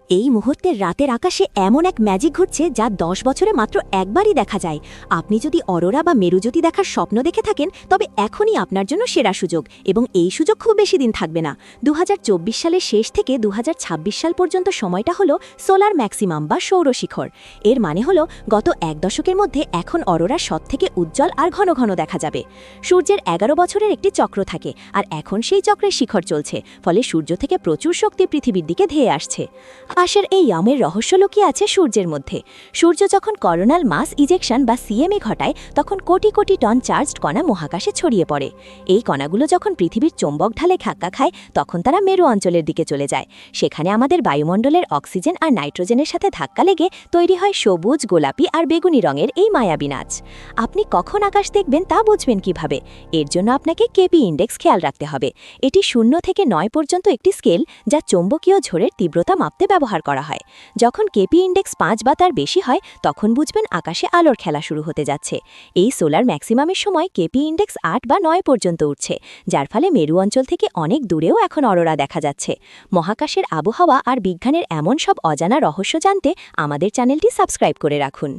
এই মুহূর্তে রাতের আকাশে এমন এক ম্যাজিক ঘটছে যা ১০ বছরে মাত্র একবারই দেখা যায়। আপনি যদি অরোরা বা মেরুজ্যোতি দেখার স্বপ্ন দেখে থাকেন তবে এখনই আপনার জন্য সেরা সুযোগ, এবং এই সুযোগ খুব বেশি দিন থাকবে না। ২০২৪ সালের শেষ থেকে ২০২৬ সাল পর্যন্ত সময়টা হলো সোলার ম্যাক্সিমাম বা সৌরশিখর। এর মানে হলো গত এক দশকের মধ্যে এখন অরোরা সবথেকে উজ্জ্বল আর ঘন ঘন দেখা যাবে। সূর্যের ১১ বছরের একটি চক্র থাকে, আর এখন সেই চক্রের শিখর চলছে, ফলে সূর্য থেকে প্রচুর শক্তি পৃথিবীর দিকে ধেয়ে আসছে। আকাশের এই ইয়ামের রহস্য লুকিয়ে আছে সূর্যের মধ্যে। সূর্য যখন করোনাল মাস ইজেকশন বা সিএমএ ঘটায়, তখন কোটি কোটি টন চার্জড কণা মহাকাশে ছড়িয়ে পড়ে। এই কণাগুলো যখন পৃথিবীর চৌম্বক ঢালে ধাক্কা খায়, তখন তারা মেরু অঞ্চলের দিকে চলে যায়। সেখানে আমাদের বায়ুমণ্ডলের অক্সিজেন আর নাইট্রোজেনের সাথে ধাক্কা লেগে তৈরি হয় সবুজ, গোলাপি আর বেগুনি রঙের এই মায়াবী নাচ। আপনি কখন আকাশ দেখবেন তা বুঝবেন কিভাবে? এর জন্য আপনাকে কেপি ইন্ডেক্স খেয়াল রাখতে হবে। এটি 0 থেকে 9 পর্যন্ত একটি স্কেল, যা চৌম্বকীয় ঝড়ের তীব্রতা মাপতে ব্যবহার করা হয়। যখন কেপি ইন্ডেক্স 5 বা তার বেশি হয়, তখন বুঝবেন আকাশে আলোর খেলা শুরু হতে যাচ্ছে। এই সোলার ম্যাক্সিমামের সময় কেপি ইন্ডেক্স 8 বা 9 পর্যন্ত উঠছে, যার ফলে মেরু অঞ্চল থেকে অনেক দূরেও এখন অরোরা দেখা যাচ্ছে। মহাকাশের আবহাওয়া আর বিজ্ঞানের এমন সব অজানা রহস্য জানতে আমাদের চ্যানেলটি সাবস্ক্রাইব করে রাখুন।